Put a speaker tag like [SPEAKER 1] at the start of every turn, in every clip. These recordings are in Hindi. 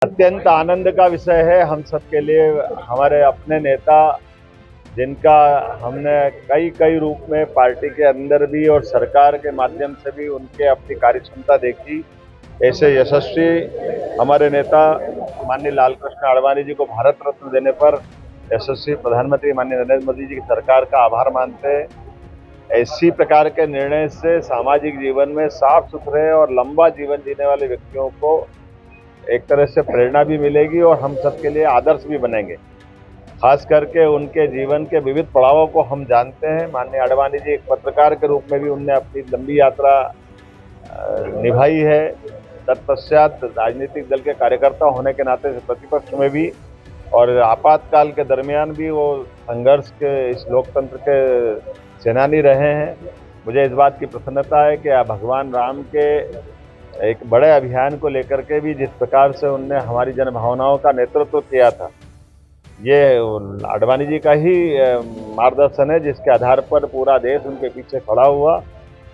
[SPEAKER 1] अत्यंत आनंद का विषय है हम सबके लिए। हमारे अपने नेता जिनका हमने कई कई रूप में पार्टी के अंदर भी और सरकार के माध्यम से भी उनके अपनी कार्यक्षमता देखी, ऐसे यशस्वी हमारे नेता माननीय लालकृष्ण आडवाणी जी को भारत रत्न देने पर यशस्वी प्रधानमंत्री माननीय नरेंद्र मोदी जी की सरकार का आभार मानते हैं। ऐसी प्रकार के निर्णय से सामाजिक जीवन में साफ सुथरे और लंबा जीवन जीने वाले व्यक्तियों को एक तरह से प्रेरणा भी मिलेगी और हम सबके लिए आदर्श भी बनेंगे। खास करके उनके जीवन के विविध पड़ावों को हम जानते हैं। माननीय आडवाणी जी एक पत्रकार के रूप में भी उनने अपनी लंबी यात्रा निभाई है। तत्पश्चात राजनीतिक दल के कार्यकर्ता होने के नाते से प्रतिपक्ष में भी और आपातकाल के दरमियान भी वो संघर्ष के इस लोकतंत्र के सेनानी रहे हैं। मुझे इस बात की प्रसन्नता है कि भगवान राम के एक बड़े अभियान को लेकर के भी जिस प्रकार से उनने हमारी जनभावनाओं का नेतृत्व किया था, ये आडवाणी जी का ही मार्गदर्शन है जिसके आधार पर पूरा देश उनके पीछे खड़ा हुआ।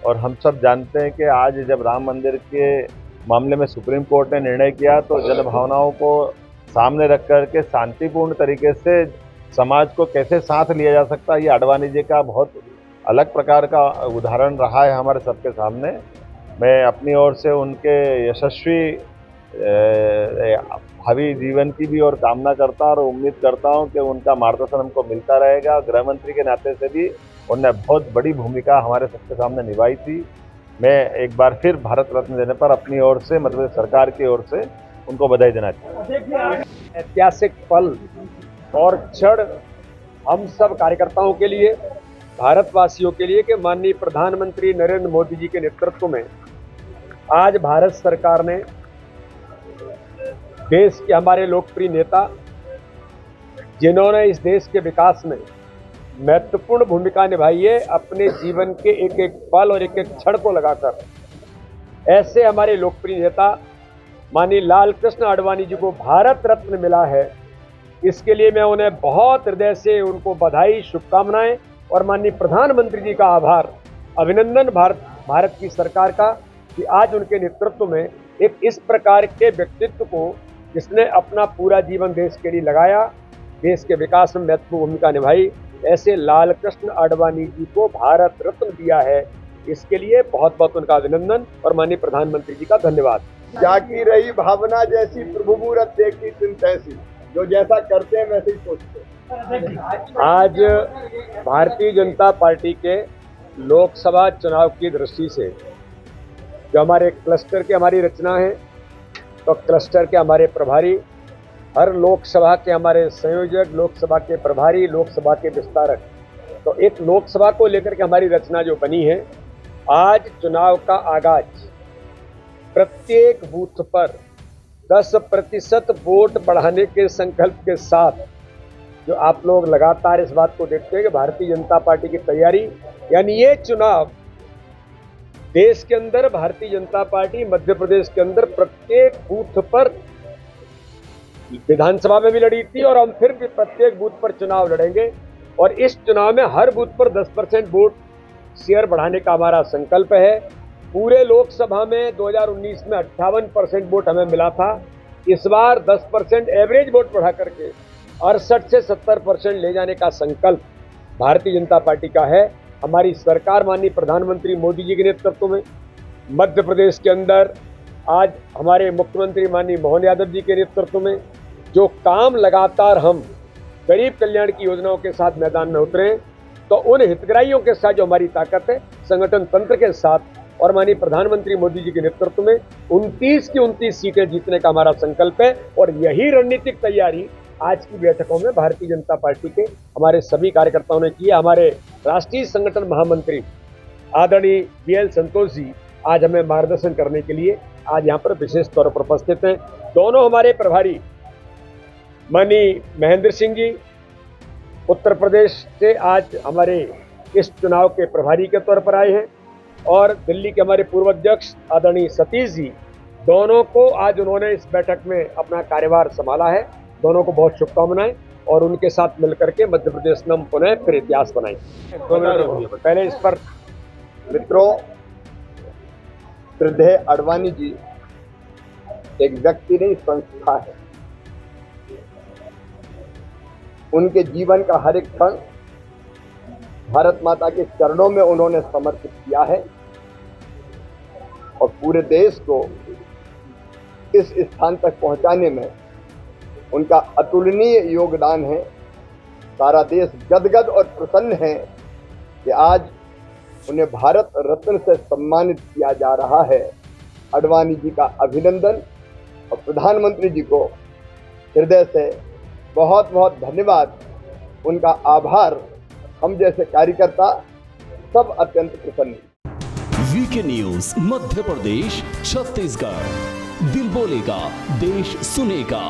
[SPEAKER 1] और हम सब जानते हैं कि आज जब राम मंदिर के मामले में सुप्रीम कोर्ट ने निर्णय किया तो जनभावनाओं को सामने रख करके शांतिपूर्ण तरीके से समाज को कैसे साथ लिया जा सकता है, ये आडवाणी जी का बहुत अलग प्रकार का उदाहरण रहा है हमारे सबके सामने। मैं अपनी ओर से उनके यशस्वी भावी जीवन की भी और कामना करता और उम्मीद करता हूं कि उनका मार्गदर्शन हमको मिलता रहेगा। गृह मंत्री के नाते से भी उन्होंने बहुत बड़ी भूमिका हमारे सबके सामने निभाई थी। मैं एक बार फिर भारत रत्न देने पर अपनी ओर से मतलब सरकार की ओर से उनको बधाई देना चाहता हूँ।
[SPEAKER 2] ऐतिहासिक पल और क्षण हम सब कार्यकर्ताओं के लिए, भारतवासियों के लिए कि माननीय प्रधानमंत्री नरेंद्र मोदी जी के नेतृत्व में आज भारत सरकार ने देश के हमारे लोकप्रिय नेता जिन्होंने इस देश के विकास में महत्वपूर्ण भूमिका निभाई है, अपने जीवन के एक एक पल और एक एक क्षण को लगाकर, ऐसे हमारे लोकप्रिय नेता माननीय लालकृष्ण आडवाणी जी को भारत रत्न मिला है। इसके लिए मैं उन्हें बहुत हृदय से उनको बधाई, शुभकामनाएं और माननीय प्रधानमंत्री जी का आभार, अभिनंदन भारत की सरकार का कि आज उनके नेतृत्व में एक इस प्रकार के व्यक्तित्व को जिसने अपना पूरा जीवन देश के लिए लगाया, देश के विकास में महत्वपूर्ण भूमिका निभाई, ऐसे लालकृष्ण आडवाणी जी को भारत रत्न दिया है। इसके लिए बहुत बहुत उनका अभिनंदन और माननीय प्रधानमंत्री जी का धन्यवाद।
[SPEAKER 3] जागी रही भावना जैसी प्रभु मूरत देखी तुम तैसी, जो जैसा करते हैं वैसे ही सोचते हैं।
[SPEAKER 2] आज भारतीय जनता पार्टी के लोकसभा चुनाव की दृष्टि से जो हमारे क्लस्टर की हमारी रचना है, तो क्लस्टर के हमारे प्रभारी, हर लोकसभा के हमारे संयोजक, लोकसभा के प्रभारी, लोकसभा के विस्तारक, तो एक लोकसभा को लेकर के हमारी रचना जो बनी है। आज चुनाव का आगाज प्रत्येक बूथ पर 10% वोट बढ़ाने के संकल्प के साथ जो आप लोग लगातार इस बात को देखते हैं कि भारतीय जनता पार्टी की तैयारी, यानी ये चुनाव देश के अंदर भारतीय जनता पार्टी मध्य प्रदेश के अंदर प्रत्येक बूथ पर विधानसभा में भी लड़ी थी और हम फिर भी प्रत्येक बूथ पर चुनाव लड़ेंगे। और इस चुनाव में हर बूथ पर 10% वोट शेयर बढ़ाने का हमारा संकल्प है। पूरे लोकसभा में 2019 में 58% वोट हमें मिला था। इस बार 10% एवरेज वोट बढ़ा करके 68 से 70% ले जाने का संकल्प भारतीय जनता पार्टी का है। हमारी सरकार माननीय प्रधानमंत्री मोदी जी के नेतृत्व में मध्य प्रदेश के अंदर आज हमारे मुख्यमंत्री माननीय मोहन यादव जी के नेतृत्व में जो काम लगातार हम गरीब कल्याण की योजनाओं के साथ मैदान में उतरे, तो उन हितग्राहियों के साथ जो हमारी ताकत है, संगठन तंत्र के साथ और माननीय प्रधानमंत्री मोदी जी के नेतृत्व में 29 की 29 सीटें जीतने का हमारा संकल्प है। और यही रणनीतिक तैयारी आज की बैठकों में भारतीय जनता पार्टी के हमारे सभी कार्यकर्ताओं ने की है। हमारे राष्ट्रीय संगठन महामंत्री आदरणीय BL संतोष जी आज हमें मार्गदर्शन करने के लिए आज यहाँ पर विशेष तौर पर उपस्थित हैं। दोनों हमारे प्रभारी माननीय महेंद्र सिंह जी उत्तर प्रदेश से आज हमारे इस चुनाव के प्रभारी के तौर पर आए हैं और दिल्ली के हमारे पूर्व अध्यक्ष आदरणीय सतीश जी, दोनों को आज उन्होंने इस बैठक में अपना कार्यभार संभाला है। दोनों को बहुत शुभकामनाएं और उनके साथ मिलकर के मध्य प्रदेश में हम पुनः फिर इतिहास बनाएंगे।
[SPEAKER 3] पहले इस पर मित्रों, श्रद्धेय आडवाणी जी एक व्यक्ति नहीं, संस्था है। उनके जीवन का हर एक क्षण भारत माता के चरणों में उन्होंने समर्पित किया है और पूरे देश को इस स्थान तक पहुंचाने में उनका अतुलनीय योगदान है। सारा देश गदगद और प्रसन्न है कि आज उन्हें भारत रत्न से सम्मानित किया जा रहा है। आडवाणी जी का अभिनंदन और प्रधानमंत्री जी को हृदय से बहुत बहुत धन्यवाद, उनका आभार। हम जैसे कार्यकर्ता सब अत्यंत प्रसन्न हैं।
[SPEAKER 4] वीके न्यूज मध्य प्रदेश छत्तीसगढ़, दिल बोलेगा देश सुनेगा।